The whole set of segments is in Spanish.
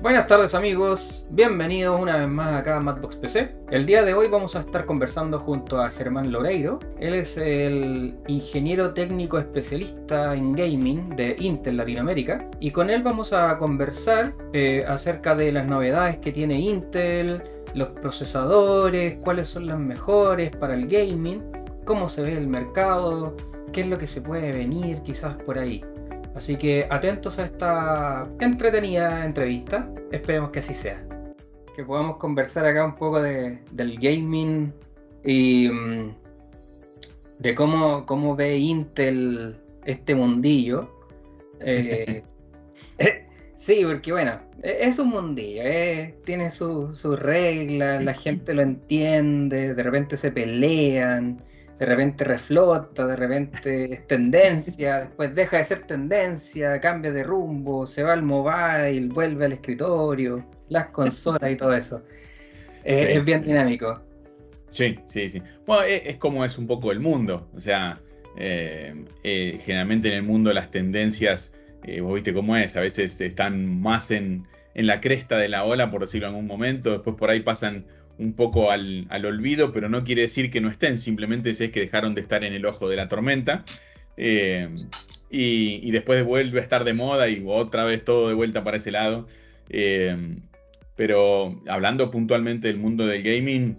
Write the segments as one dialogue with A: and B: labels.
A: Buenas tardes amigos, bienvenidos una vez más acá a Madbox PC. El día de hoy vamos a estar conversando junto a Germán Loreiro. Él es el ingeniero técnico especialista en gaming de Intel Latinoamérica y con él vamos a conversar acerca de las novedades que tiene Intel, los procesadores, cuáles son las mejores para el gaming, cómo se ve el mercado, qué es lo que se puede venir quizás por ahí. Así que atentos a esta entretenida entrevista, esperemos que así sea. Que podamos conversar acá un poco del gaming y de cómo ve Intel este mundillo. Eh, sí, porque bueno, es un mundillo, tiene sus reglas, la gente lo entiende, de repente se pelean, de repente reflota, de repente es tendencia, después deja de ser tendencia, cambia de rumbo, se va al mobile, vuelve al escritorio, las consolas y todo eso. Es
B: Sí,
A: bien dinámico.
B: sí, sí, sí. Bueno, es como es un poco el mundo. O sea, generalmente en el mundo las tendencias, vos viste cómo es, a veces están más en la cresta de la ola, por decirlo en algún momento, después por ahí pasan un poco al olvido, pero no quiere decir que no estén, simplemente es que dejaron de estar en el ojo de la tormenta. Eh, y después vuelve a estar de moda y otra vez todo de vuelta para ese lado. Eh, pero hablando puntualmente del mundo del gaming,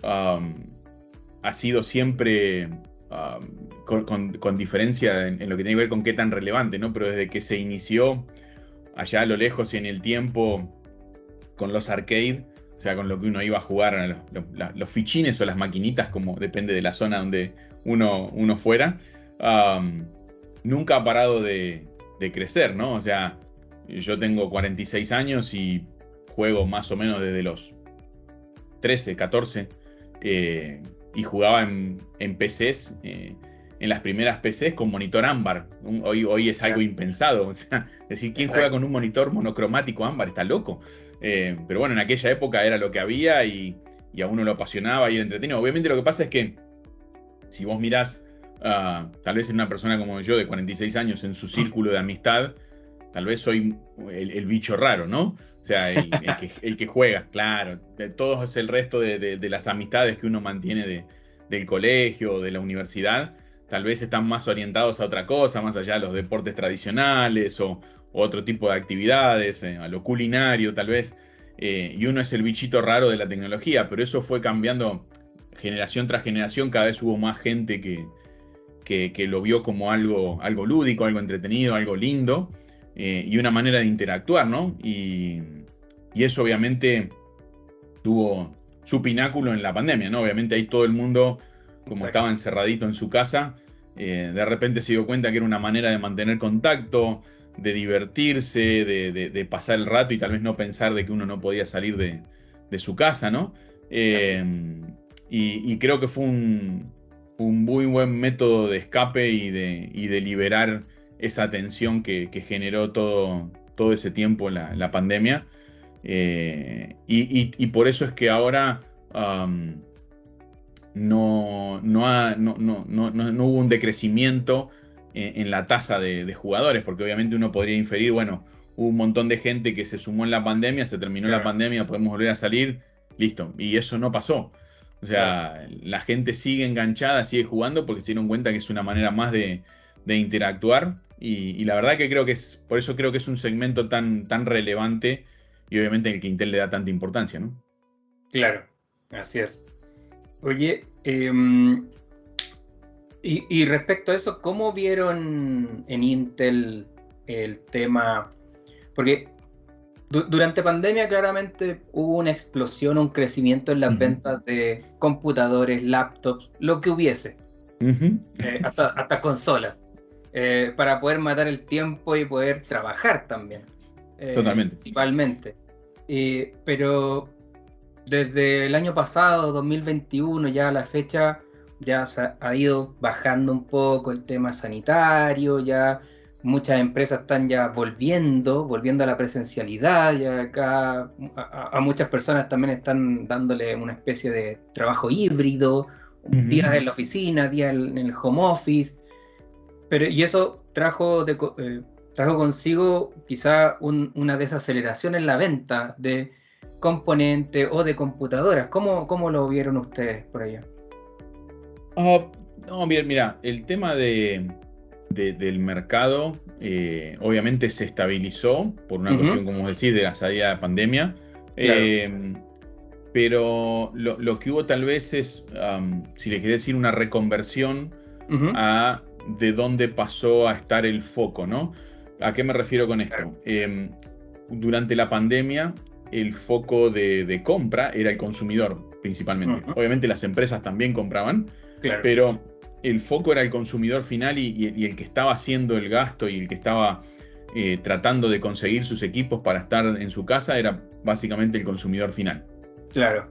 B: um, ha sido siempre con diferencia en lo que tiene que ver con qué tan relevante, ¿no? Pero desde que se inició allá a lo lejos y en el tiempo con los arcade, o sea, con lo que uno iba a jugar, los fichines o las maquinitas, como depende de la zona donde uno fuera, um, nunca ha parado de crecer, ¿no? O sea, yo tengo 46 años y juego más o menos desde los 13, 14, y jugaba en PCs, en las primeras PCs con monitor ámbar. Hoy es algo impensado. O sea, decir, ¿quién juega
A: Exacto.
B: con un monitor monocromático ámbar? Está loco. Pero bueno, en aquella época era lo que había y a uno lo apasionaba y era entretenido. Obviamente lo que pasa es que si vos mirás, tal vez en una persona como yo de 46 años en su círculo de amistad, tal vez soy el bicho raro, ¿no? O sea, el que juega, claro. De todos el resto de las amistades que uno mantiene del colegio o de la universidad, tal vez están más orientados a otra cosa, más allá de los deportes tradicionales o otro tipo de actividades, a lo culinario tal vez. Y uno es el bichito raro de la tecnología, pero eso fue cambiando generación tras generación. Cada vez hubo más gente que lo vio como algo lúdico, algo entretenido, algo lindo, y una manera de interactuar, ¿no? Y eso obviamente tuvo su pináculo en la pandemia, ¿no? Obviamente ahí todo el mundo, como estaba
A: Exacto.
B: encerradito en su casa, de repente se dio cuenta que era una manera de mantener contacto, de divertirse, de pasar el rato y tal vez no pensar de que uno no podía salir de su casa, ¿no?
A: Así
B: Eh,
A: es.
B: y creo que fue un muy buen método de escape y de liberar esa tensión que generó todo ese tiempo la pandemia. Y por eso es que ahora no hubo un decrecimiento en la tasa de jugadores, porque obviamente uno podría inferir, bueno, hubo un montón de gente que se sumó en la pandemia, se terminó la
A: Claro,
B: pandemia, podemos volver a salir, listo. Y eso no pasó. O
A: claro.
B: sea, la gente sigue enganchada, sigue jugando porque se dieron cuenta que es una manera más de interactuar. Y la verdad que creo que por eso creo que es un segmento tan relevante y obviamente en el que Intel le da tanta importancia, ¿no?
A: Claro, así es. Oye, y respecto a eso, ¿cómo vieron en Intel el tema? Porque durante pandemia claramente hubo una explosión, un crecimiento en las
B: Ujú.
A: ventas de computadores, laptops, lo que hubiese,
B: Ujú.
A: hasta,
B: Sí,
A: hasta consolas, para poder matar el tiempo y poder trabajar también,
B: totalmente.
A: principalmente. Pero desde el año pasado, 2021, ya a la fecha, ya ha ido bajando un poco el tema sanitario, ya muchas empresas están ya volviendo a la presencialidad, ya acá a muchas personas también están dándole una especie de trabajo híbrido,
B: Ujú.
A: días en la oficina, días en el home office, pero y eso trajo trajo consigo quizá una desaceleración en la venta de componentes o de computadoras. ¿Cómo lo vieron ustedes por allá?
B: Ah, no, mira, el tema del mercado obviamente se estabilizó por una
A: Ujú,
B: cuestión, como vos decís, de la salida de la pandemia.
A: claro.
B: Eh, pero lo que hubo tal vez es, si le querés decir, una reconversión
A: Ujú,
B: a de dónde pasó a estar el foco, ¿no? ¿A qué me refiero con
A: claro.
B: esto? Durante la pandemia, el foco de compra era el consumidor, principalmente.
A: Ujú,
B: Obviamente las empresas también compraban,
A: claro.
B: pero el foco era el consumidor final y el que estaba haciendo el gasto y el que estaba tratando de conseguir sus equipos para estar en su casa era básicamente el consumidor final.
A: Claro.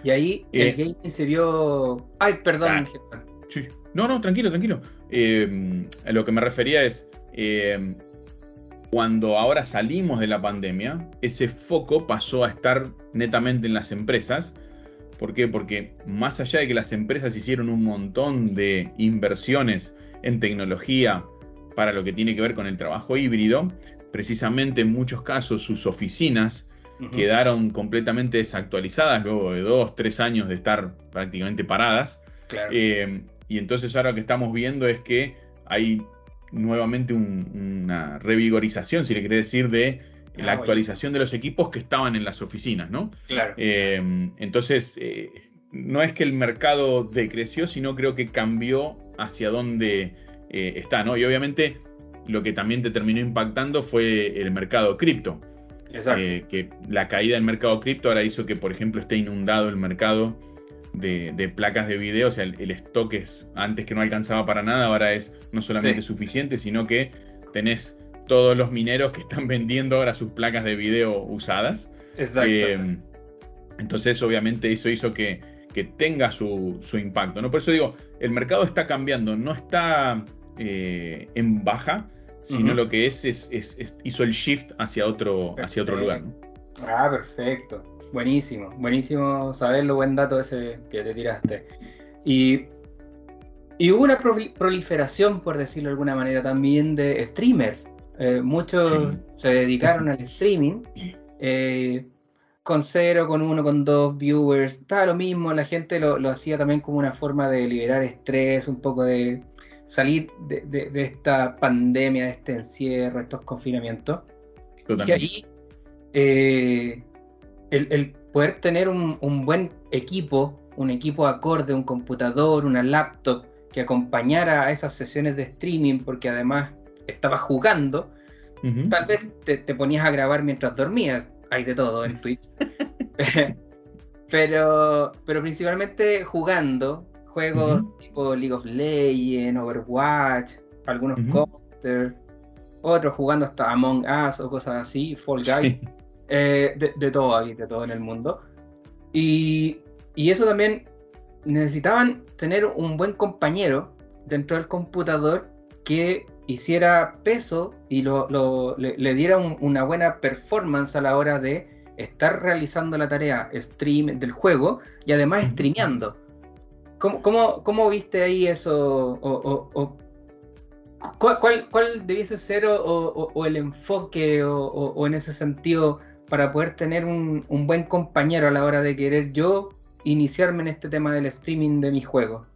A: Y ahí el
B: Eh,
A: gaming se vio. Ay, perdón,
B: ah,
A: Germán.
B: sí. No, no, tranquilo, tranquilo. A lo que me refería es, cuando ahora salimos de la pandemia, ese foco pasó a estar netamente en las empresas. ¿Por qué? Porque más allá de que las empresas hicieron un montón de inversiones en tecnología para lo que tiene que ver con el trabajo híbrido, precisamente en muchos casos sus oficinas
A: Ujú,
B: quedaron completamente desactualizadas luego de 2, 3 años de estar prácticamente paradas.
A: claro.
B: Y entonces ahora lo que estamos viendo es que hay nuevamente una revigorización, si le quiere decir, de la
A: Ah, buenísimo.
B: actualización de los equipos que estaban en las oficinas, ¿no?
A: Claro.
B: Entonces, no es que el mercado decreció, sino creo que cambió hacia dónde está, ¿no? Y obviamente lo que también te terminó impactando fue el mercado cripto,
A: Exacto.
B: que la caída del mercado cripto ahora hizo que, por ejemplo, esté inundado el mercado de placas de video, o sea, el stock es, antes que no alcanzaba para nada, ahora es no solamente
A: Sí,
B: suficiente, sino que tenés todos los mineros que están vendiendo ahora sus placas de video usadas.
A: exacto.
B: Eh, entonces, obviamente, eso hizo que tenga su impacto, ¿no? Por eso digo, el mercado está cambiando, no está en baja, sino
A: Ujú,
B: lo que hizo el shift hacia otro lugar,
A: perfecto.
B: ¿no?
A: Ah, perfecto. Buenísimo. Buenísimo saberlo, buen dato ese que te tiraste. Y, y hubo una proliferación, por decirlo de alguna manera, también de streamers. Muchos
B: Sí.
A: se dedicaron al streaming. eh, con cero, con uno, con dos viewers, estaba lo mismo, la gente lo hacía también como una forma de liberar estrés, un poco de salir de esta pandemia, de este encierro, estos confinamientos. Y
B: Totalmente.
A: ahí eh, el poder tener un buen equipo, un equipo acorde, un computador, una laptop que acompañara a esas sesiones de streaming, porque además estabas jugando,
B: Ujú.
A: tal vez te ponías a grabar mientras dormías, hay de todo en Twitch. Pero principalmente jugando juegos
B: Ujú.
A: tipo League of Legends, Overwatch, algunos
B: Ujú.
A: Counter, otros jugando hasta Among Us o cosas así, Fall Guys,
B: Sí.
A: de todo ahí, de todo en el mundo. Y, y eso también necesitaban tener un buen compañero dentro del computador que hiciera peso y le diera una buena performance a la hora de estar realizando la tarea stream del juego y además
B: Ujú.
A: streameando. ¿Cómo viste ahí eso? ¿Cuál debiese ser o el enfoque o en ese sentido para poder tener un buen compañero a la hora de querer yo iniciarme en este tema del streaming de mis juegos?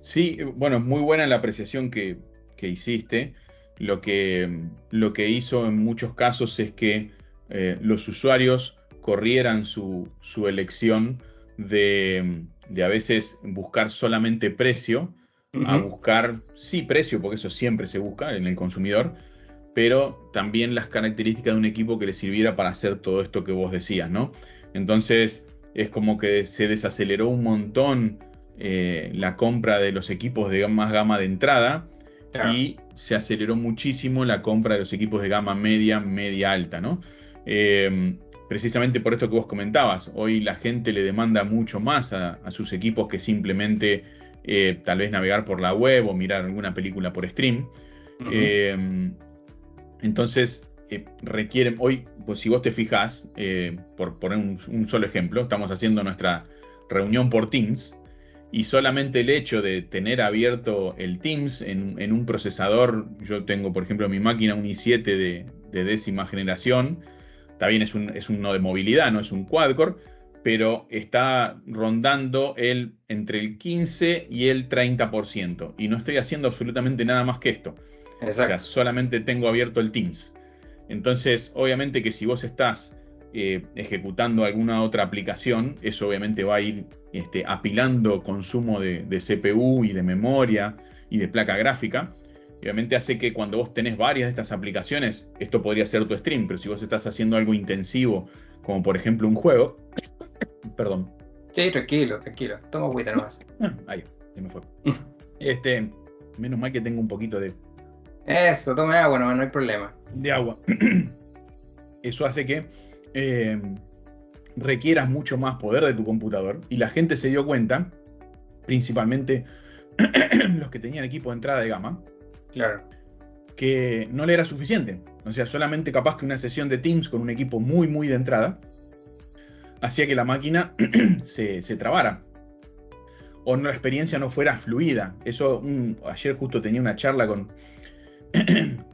B: Sí, bueno, es muy buena la apreciación que hiciste. Lo que hizo en muchos casos es que los usuarios corrieran su elección de a veces buscar solamente precio, a
A: Ujú,
B: buscar, sí, precio, porque eso siempre se busca en el consumidor, pero también las características de un equipo que le sirviera para hacer todo esto que vos decías, ¿no? Entonces es como que se desaceleró un montón la compra de los equipos de más gama de entrada
A: claro.
B: y se aceleró muchísimo la compra de los equipos de gama media, media alta, ¿no? Precisamente por esto que vos comentabas, hoy la gente le demanda mucho más a sus equipos que simplemente tal vez navegar por la web o mirar alguna película por stream.
A: Ujú,
B: Eh, entonces, requieren, hoy, pues si vos te fijás, por poner un solo ejemplo, estamos haciendo nuestra reunión por Teams y solamente el hecho de tener abierto el Teams en un procesador, yo tengo por ejemplo en mi máquina un i7 de 10ª generación, está bien, es uno de movilidad, no es un quad-core, pero está rondando entre el 15 y el 30%, y no estoy haciendo absolutamente nada más que esto. O sea,
A: Exacto.
B: solamente tengo abierto el Teams. Entonces, obviamente que si vos estás ejecutando alguna otra aplicación, eso obviamente va a ir apilando consumo de CPU y de memoria y de placa gráfica. Y obviamente hace que cuando vos tenés varias de estas aplicaciones, esto podría ser tu stream, pero si vos estás haciendo algo intensivo, como por ejemplo un juego, perdón,
A: Sí, tranquilo, tranquilo. Toma agüita nomás.
B: ahí, se me fue. Menos mal que tengo un poquito
A: Eso, tome agua nomás, no hay problema.
B: de agua. Eso hace que eh, requieras mucho más poder de tu computador, y la gente se dio cuenta, principalmente los que tenían equipo de entrada de gama,
A: Claro.
B: que no le era suficiente. O sea, solamente capaz que una sesión de Teams con un equipo muy, muy de entrada hacía que la máquina se trabara o la experiencia no fuera fluida. Eso, ayer justo tenía una charla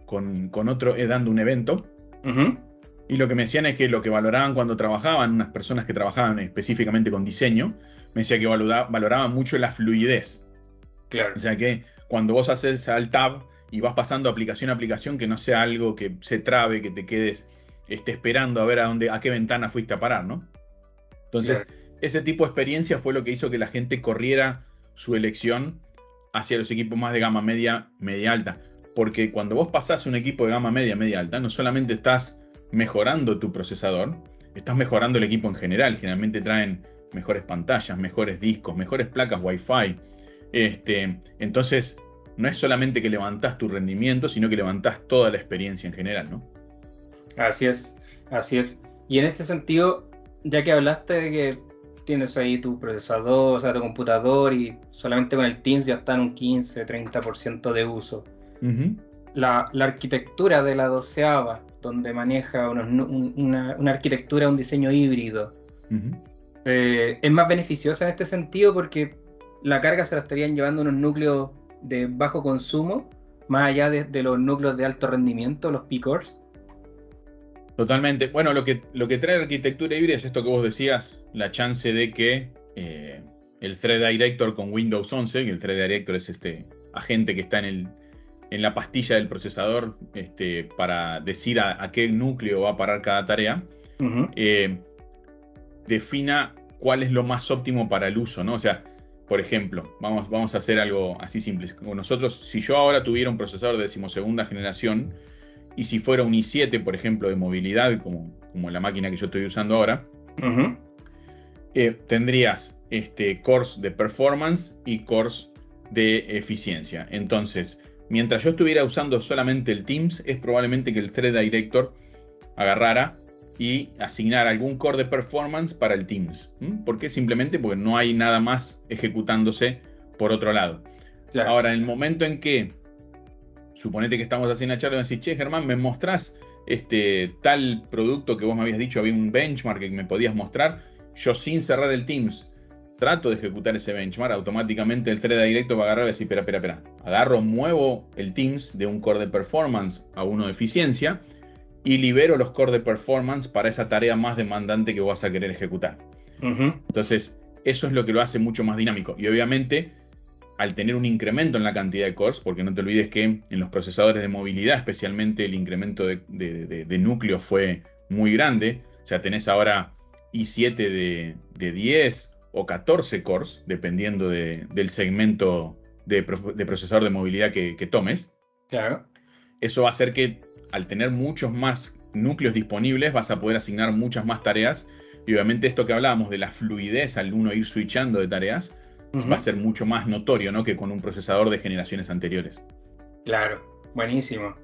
B: con otro dando un evento.
A: Ujú.
B: Y lo que me decían es que lo que valoraban cuando trabajaban, unas personas que trabajaban específicamente con diseño, me decía que valoraban mucho la fluidez. O
A: Claro.
B: sea que cuando vos haces al tab y vas pasando aplicación a aplicación, que no sea algo que se trabe, que te quedes esperando a ver a qué ventana fuiste a parar, ¿no?
A: Claro.
B: Entonces, ese tipo de experiencia fue lo que hizo que la gente corriera su elección hacia los equipos más de gama media, media alta. Porque cuando vos pasás un equipo de gama media, media alta, no solamente estás mejorando tu procesador, estás mejorando el equipo en general. Generalmente traen mejores pantallas, mejores discos, mejores placas Wi-Fi. Entonces, no es solamente que levantás tu rendimiento, sino que levantás toda la experiencia en general, ¿no?
A: Así es, así es. Y en este sentido, ya que hablaste de que tienes ahí tu procesador, o sea, tu computador y solamente con el Teams ya está en un 15-30% de uso.
B: Ujú,
A: La arquitectura de la doceava, donde maneja una arquitectura, un diseño híbrido,
B: ujú.
A: es más beneficiosa en este sentido porque la carga se la estarían llevando unos núcleos de bajo consumo, más allá de los núcleos de alto rendimiento, los P-cores.
B: Totalmente. Bueno, lo que trae la arquitectura híbrida es esto que vos decías, la chance de que el Thread Director con Windows 11, que el Thread Director es este agente que está en la pastilla del procesador para decir a qué núcleo va a parar cada tarea,
A: Ujú.
B: eh, defina cuál es lo más óptimo para el uso, ¿no? O sea, por ejemplo, vamos a hacer algo así simple. Como nosotros, si yo ahora tuviera un procesador de 12ª generación, y si fuera un i7, por ejemplo, de movilidad, como la máquina que yo estoy usando ahora,
A: Ujú.
B: tendrías cores de performance y cores de eficiencia. Entonces, mientras yo estuviera usando solamente el Teams, es probablemente que el Thread Director agarrara y asignara algún core de performance para el Teams. ¿Por qué? Simplemente porque no hay nada más ejecutándose por otro lado.
A: Claro.
B: Ahora, en el momento en que suponete que estamos haciendo una charla y me decís, che, Germán, ¿me mostrás tal producto que vos me habías dicho? Había un benchmark que me podías mostrar. Yo, sin cerrar el Teams, trato de ejecutar ese benchmark. Automáticamente el thread directo va a agarrar y decir, espera. Agarro, muevo el Teams de un core de performance a uno de eficiencia y libero los core de performance para esa tarea más demandante que vas a querer ejecutar.
A: Ujú.
B: Entonces, eso es lo que lo hace mucho más dinámico. Y obviamente, al tener un incremento en la cantidad de cores, porque no te olvides que en los procesadores de movilidad, especialmente, el incremento de núcleos fue muy grande. O sea, tenés ahora i7 de 10 o 14 cores, dependiendo del segmento de procesador de movilidad que tomes.
A: Claro.
B: Eso va a hacer que, al tener muchos más núcleos disponibles, vas a poder asignar muchas más tareas. Y obviamente esto que hablábamos de la fluidez al uno ir switchando de tareas, va a
A: Ujú.
B: ser mucho más notorio, ¿no?, que con un procesador de generaciones anteriores.
A: Claro. Buenísimo.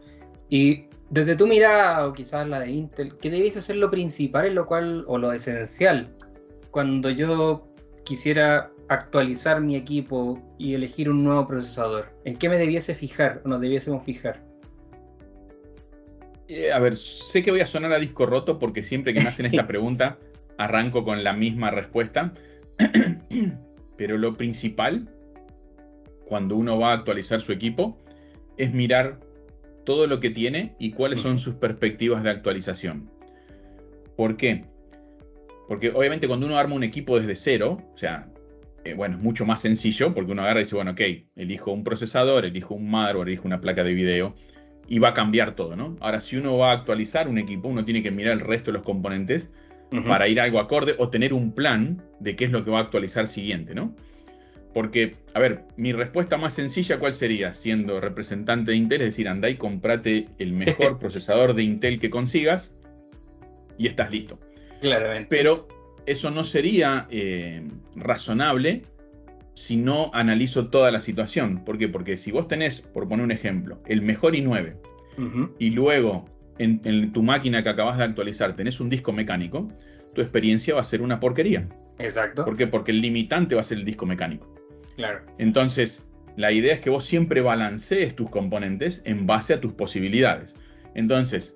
A: Y desde tu mirada, o quizás la de Intel, ¿qué debiese ser lo principal en lo cual, o lo esencial, cuando yo quisiera actualizar mi equipo y elegir un nuevo procesador? ¿En qué me debiese fijar o nos debiésemos fijar?
B: A ver, sé que voy a sonar a disco roto porque siempre que me hacen esta pregunta arranco con la misma respuesta. pero lo principal, cuando uno va a actualizar su equipo, es mirar todo lo que tiene y cuáles son sus perspectivas de actualización. ¿Por qué? Porque obviamente cuando uno arma un equipo desde cero, o sea, bueno, es mucho más sencillo porque uno agarra y dice, bueno, ok, elijo un procesador, elijo un motherboard, elijo una placa de video y va a cambiar todo, ¿no? Ahora, si uno va a actualizar un equipo, uno tiene que mirar el resto de los componentes para ir a algo acorde o tener un plan de qué es lo que va a actualizar siguiente, ¿no? Porque, a ver, mi respuesta más sencilla, ¿cuál sería? Siendo representante de Intel, es decir, andá y comprate el mejor procesador de Intel que consigas y estás listo.
A: Claramente.
B: Pero eso no sería razonable si no analizo toda la situación. ¿Por qué? Porque si vos tenés, por poner un ejemplo, el mejor i9 y luego en tu máquina que acabas de actualizar tenés un disco mecánico, tu experiencia va a ser una porquería.
A: Exacto.
B: ¿Por qué? Porque el limitante va a ser el disco mecánico.
A: Claro.
B: Entonces, la idea es que vos siempre balancees tus componentes en base a tus posibilidades. Entonces,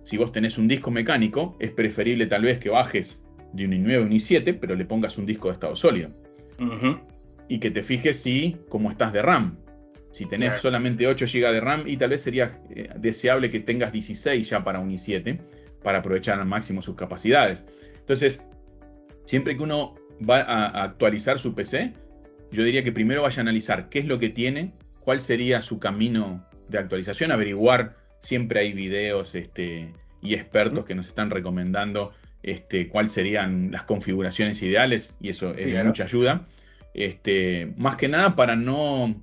B: si vos tenés un disco mecánico, es preferible tal vez que bajes de un i9 a un i7, pero le pongas un disco de estado sólido. Y que te fijes cómo estás de RAM. Si tenés solamente 8 GB de RAM, y tal vez sería deseable que tengas 16 ya para un i7, para aprovechar al máximo sus capacidades. Entonces, siempre que uno va a actualizar su PC, yo diría que primero vaya a analizar qué es lo que tiene, cuál sería su camino de actualización, averiguar, siempre hay videos y expertos que nos están recomendando cuáles serían las configuraciones ideales, y eso es de mucha ayuda. Más que nada para no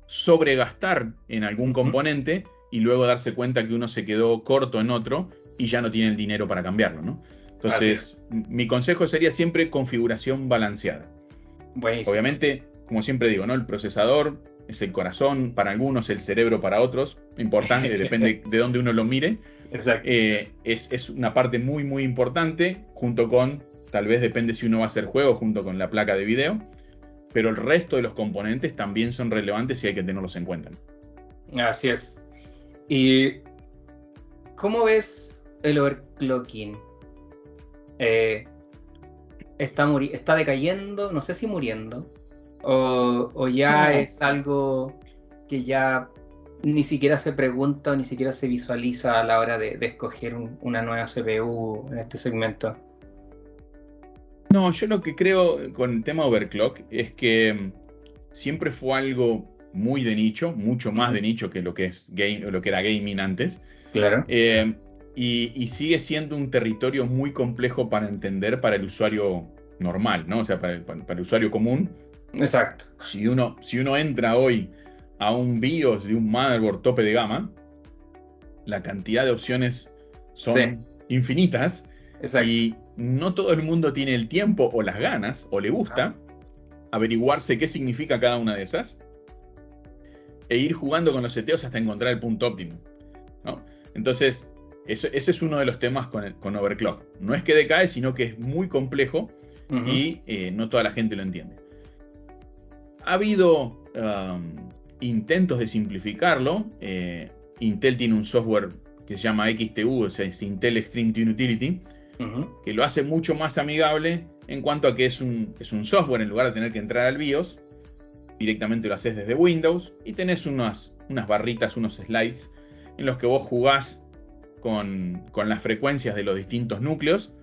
B: sobregastar en algún componente y luego darse cuenta que uno se quedó corto en otro y ya no tiene el dinero para cambiarlo, ¿no? Entonces, mi consejo sería siempre configuración balanceada.
A: Buenísimo.
B: Obviamente, como siempre digo, ¿no? El procesador es el corazón para algunos, el cerebro para otros. Importante, depende de dónde uno lo mire.
A: Exacto.
B: Es una parte muy, muy importante, junto con, tal vez depende si uno va a hacer juego, junto con la placa de video. Pero el resto de los componentes también son relevantes y hay que tenerlos en cuenta.
A: Así es. ¿Y cómo ves el overclocking? ¿Está decayendo? No sé si muriendo. ¿O ya es algo que ya ni siquiera se pregunta o ni siquiera se visualiza a la hora de escoger una nueva CPU en este segmento?
B: No, yo lo que creo con el tema overclock es que siempre fue algo muy de nicho, mucho más de nicho que lo que era gaming antes.
A: Claro.
B: Y sigue siendo un territorio muy complejo para entender para el usuario normal, ¿no? O sea, para el usuario común.
A: Exacto.
B: Si uno entra hoy a un BIOS de un motherboard tope de gama, la cantidad de opciones son infinitas.
A: Exacto.
B: Y no todo el mundo tiene el tiempo o las ganas o le gusta averiguarse qué significa cada una de esas e ir jugando con los seteos hasta encontrar el punto óptimo, ¿no? Entonces, ese es uno de los temas con overclock. No es que decae, sino que es muy complejo y no toda la gente lo entiende. Ha habido intentos de simplificarlo. Intel tiene un software que se llama XTU, o sea, es Intel Extreme Tune Utility, que lo hace mucho más amigable en cuanto a que es un software. En lugar de tener que entrar al BIOS, directamente lo haces desde Windows y tenés unas barritas, unos slides en los que vos jugás con las frecuencias de los distintos núcleos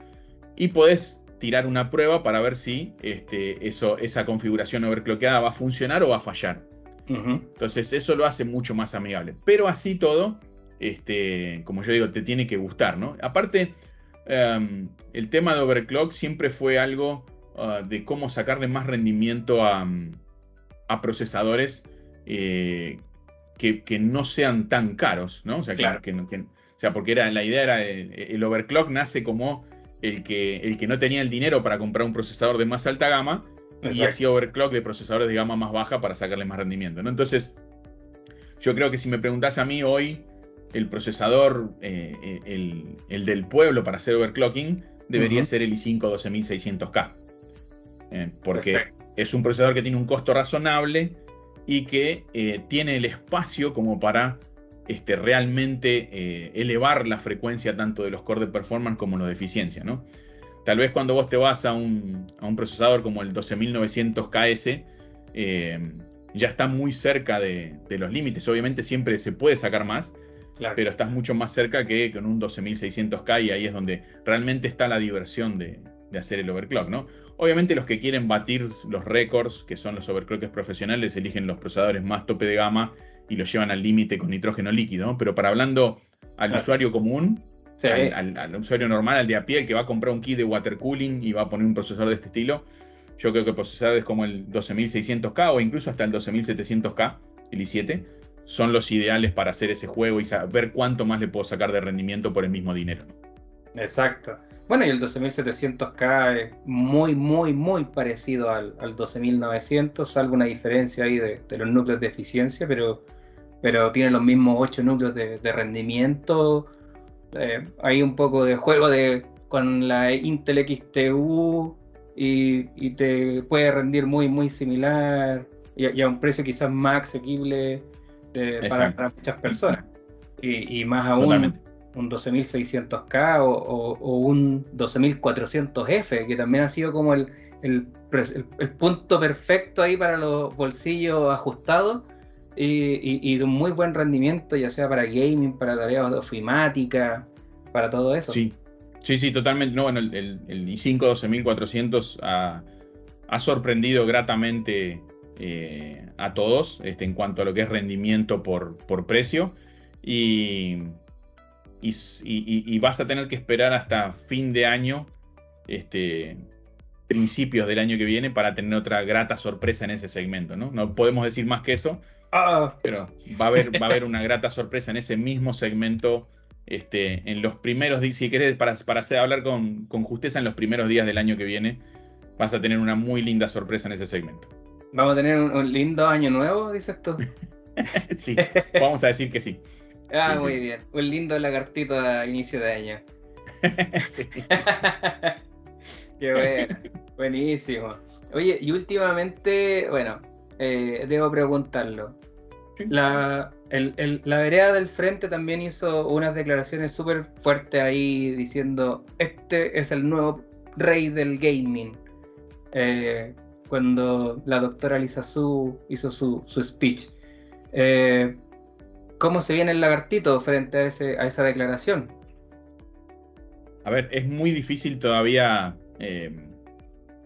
B: y podés tirar una prueba para ver si esa configuración overclockeada va a funcionar o va a fallar. Entonces eso lo hace mucho más amigable. Pero así todo, como yo digo, te tiene que gustar, ¿no? Aparte, el tema de overclock siempre fue algo de cómo sacarle más rendimiento a procesadores que no sean tan caros, ¿no? O sea,
A: Claro.
B: porque la idea era el overclock nace como el que no tenía el dinero para comprar un procesador de más alta gama. Exacto. Y hacía overclock de procesadores de gama más baja para sacarle más rendimiento, ¿no? Entonces, yo creo que si me preguntás a mí hoy, el procesador, el del pueblo para hacer overclocking, debería ser el i5 12600K. Porque es un procesador que tiene un costo razonable y que tiene el espacio como para realmente elevar la frecuencia tanto de los cores de performance como los de eficiencia, ¿no? Tal vez cuando vos te vas a un procesador como el 12900KS, ya está muy cerca de los límites. Obviamente siempre se puede sacar más,
A: Claro.
B: pero estás mucho más cerca que con un 12600K y ahí es donde realmente está la diversión de hacer el overclock, ¿no? Obviamente los que quieren batir los récords, que son los overclockers profesionales, eligen los procesadores más tope de gama y los llevan al límite con nitrógeno líquido, ¿no? Pero para hablando al
A: Así es.
B: usuario común,
A: Sí.
B: al usuario normal, al de a pie, el que va a comprar un kit de water cooling y va a poner un procesador de este estilo, yo creo que procesadores como el 12600K o incluso hasta el 12700K, el i7, son los ideales para hacer ese juego y saber cuánto más le puedo sacar de rendimiento por el mismo dinero.
A: Exacto. Bueno, y el 12700K es muy, muy, muy parecido al 12900, salvo una diferencia ahí de los núcleos de eficiencia, pero tiene los mismos 8 núcleos de rendimiento. Hay un poco de juego con la Intel XTU y te puede rendir muy, muy similar y a un precio quizás más asequible
B: Exacto,
A: para muchas personas. Y más aún
B: totalmente.
A: un 12600K o un 12400F, que también ha sido como el punto perfecto ahí para los bolsillos ajustados y de un muy buen rendimiento, ya sea para gaming, para tareas de ofimática, para todo eso.
B: Sí, sí, sí, totalmente. No, bueno, el i5 12400 ha sorprendido gratamente a todos en cuanto a lo que es rendimiento por precio. Y, y vas a tener que esperar hasta fin de año, este, principios del año que viene, para tener otra grata sorpresa en ese segmento, ¿no? No podemos decir más que eso,
A: Ah,
B: pero va a haber una grata sorpresa en ese mismo segmento, en los primeros días, si querés, hablar con justeza, en los primeros días del año que viene, vas a tener una muy linda sorpresa en ese segmento.
A: vamos a tener un lindo año nuevo, dices tú.
B: Sí, vamos a decir que sí.
A: Ah,
B: Sí, sí,
A: muy
B: sí.
A: bien. Un lindo lagartito a inicio de año.
B: Sí.
A: Qué bueno. Buenísimo. Oye, y últimamente, bueno, debo preguntarlo.
B: Sí.
A: La vereda del frente también hizo unas declaraciones súper fuertes ahí diciendo, este es el nuevo rey del gaming. eh, Cuando la doctora Lisa Su hizo su speech. Eh, ¿Cómo se viene el lagartito frente a esa declaración?
B: A ver, es muy difícil todavía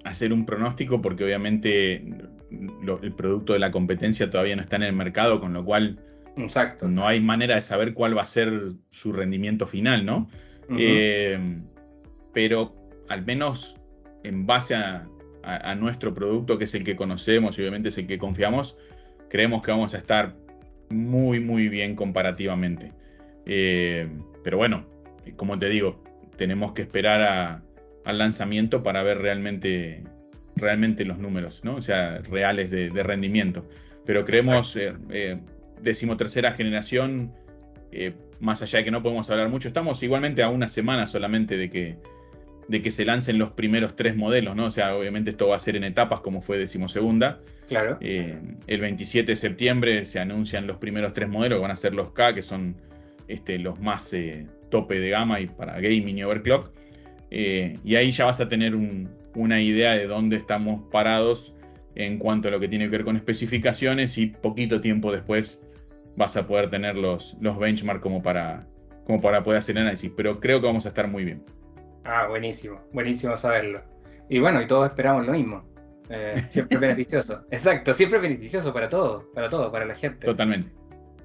B: hacer un pronóstico porque obviamente el producto de la competencia todavía no está en el mercado, con lo cual
A: Exacto.
B: no hay manera de saber cuál va a ser su rendimiento final, ¿no?
A: Ujú.
B: Eh, pero al menos en base a nuestro producto, que es el que conocemos y obviamente es el que confiamos, creemos que vamos a estar muy, muy bien comparativamente. Eh, pero bueno, como te digo, tenemos que esperar al lanzamiento para ver realmente los números, ¿no? O sea, reales de rendimiento. Pero creemos,
A: Exacto.
B: decimotercera generación, más allá de que no podemos hablar mucho, estamos igualmente a una semana solamente de que se lancen los primeros 3 modelos, ¿no? O sea, obviamente esto va a ser en etapas como fue decimosegunda.
A: Claro.
B: El 27 de septiembre se anuncian los primeros 3 modelos, van a ser los K, que son los más tope de gama y para gaming y overclock. Y ahí ya vas a tener una idea de dónde estamos parados en cuanto a lo que tiene que ver con especificaciones, y poquito tiempo después vas a poder tener los benchmarks como para poder hacer análisis. Pero creo que vamos a estar muy bien.
A: Ah, buenísimo. Buenísimo saberlo. Y bueno, y todos esperamos lo mismo. Siempre beneficioso. Exacto, siempre beneficioso para todo, para la gente.
B: Totalmente.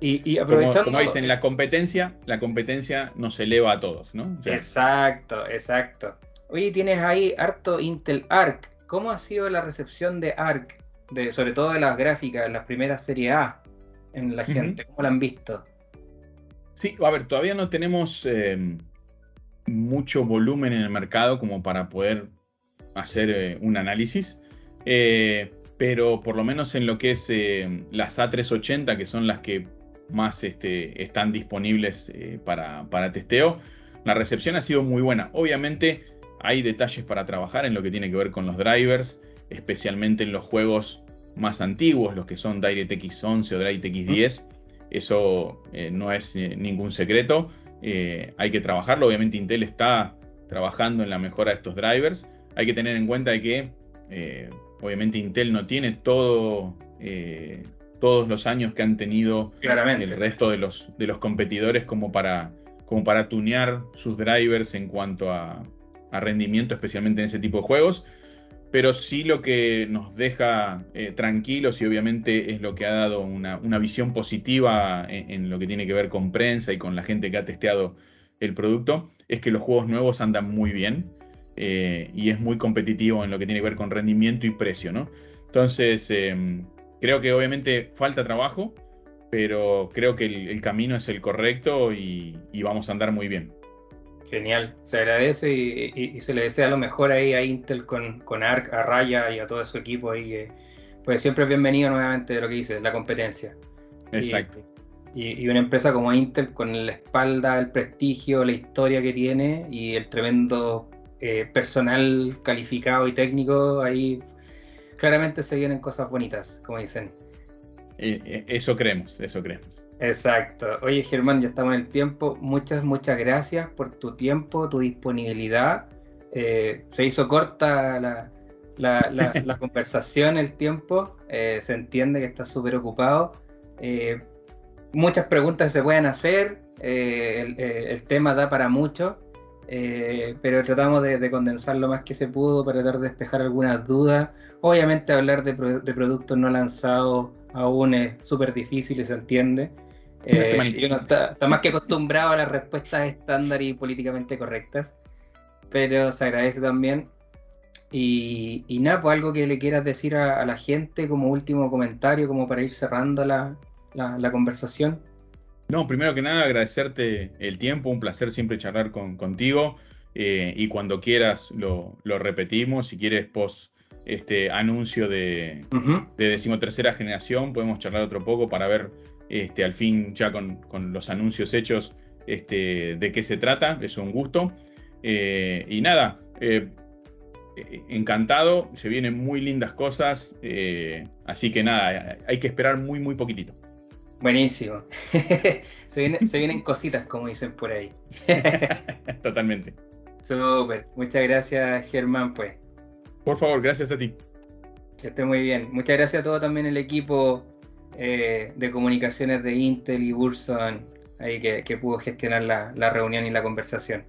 A: Y
B: Como
A: aprovechando.
B: dicen, la competencia nos eleva a todos, ¿no? O sea,
A: Exacto, exacto. Oye, tienes ahí harto Intel Arc. ¿Cómo ha sido la recepción de Arc? Sobre todo de las gráficas, las primeras serie A en la
B: ujú.
A: gente. ¿Cómo la han visto?
B: Sí, a ver, todavía no tenemos mucho volumen en el mercado como para poder hacer un análisis. Pero por lo menos en lo que es las A380, que son las que más están disponibles para testeo, la recepción ha sido muy buena. Obviamente hay detalles para trabajar en lo que tiene que ver con los drivers, especialmente en los juegos más antiguos, los que son DirectX 11 o DirectX
A: ¿Mm?
B: 10. Eso no es ningún secreto. Hay que trabajarlo. Obviamente Intel está trabajando en la mejora de estos drivers. Hay que tener en cuenta de que obviamente Intel no tiene todos los años que han tenido el
A: Claramente.
B: resto de los competidores como para tunear sus drivers en cuanto a rendimiento, especialmente en ese tipo de juegos. Pero sí lo que nos deja tranquilos, y obviamente es lo que ha dado una visión positiva en lo que tiene que ver con prensa y con la gente que ha testeado el producto, es que los juegos nuevos andan muy bien, y es muy competitivo en lo que tiene que ver con rendimiento y precio, ¿no? Entonces, creo que obviamente falta trabajo, pero creo que el camino es el correcto y vamos a andar muy bien.
A: Genial, se agradece y se le desea lo mejor ahí a Intel con Arc, a Raya y a todo su equipo ahí, pues siempre es bienvenido nuevamente de lo que dices, la competencia. Y,
B: Exacto.
A: y una empresa como Intel con la espalda, el prestigio, la historia que tiene y el tremendo personal calificado y técnico, ahí claramente se vienen cosas bonitas, como dicen.
B: Eso creemos, eso creemos.
A: Exacto. Oye, Germán, ya estamos en el tiempo. Muchas gracias por tu tiempo, tu disponibilidad. Se hizo corta la conversación, el tiempo. Se entiende que estás súper ocupado. Eh, Muchas preguntas se pueden hacer. El tema da para mucho, pero tratamos de condensar lo más que se pudo para tratar de despejar algunas dudas. Obviamente hablar de productos no lanzados aún es súper difícil y se entiende.
B: Una semanita.
A: Y uno está más que acostumbrado a las respuestas estándar y políticamente correctas, pero se agradece también. Y nada, pues algo que le quieras decir a la gente como último comentario, como para ir cerrando la conversación.
B: No, primero que nada, agradecerte el tiempo, un placer siempre charlar contigo, y cuando quieras lo repetimos. Si quieres, post este anuncio
A: Ujú.
B: de decimotercera generación, podemos charlar otro poco para ver al fin, ya con los anuncios hechos, de qué se trata. Es un gusto. Y nada, encantado, se vienen muy lindas cosas, así que nada, hay que esperar muy, muy poquitito.
A: Buenísimo. Se vienen cositas, como dicen por ahí.
B: Totalmente.
A: Súper. Muchas gracias, Germán, pues.
B: Por favor, gracias a ti.
A: Que esté muy bien. Muchas gracias a todo también el equipo de comunicaciones de Intel y Burson, ahí que pudo gestionar la reunión y la conversación.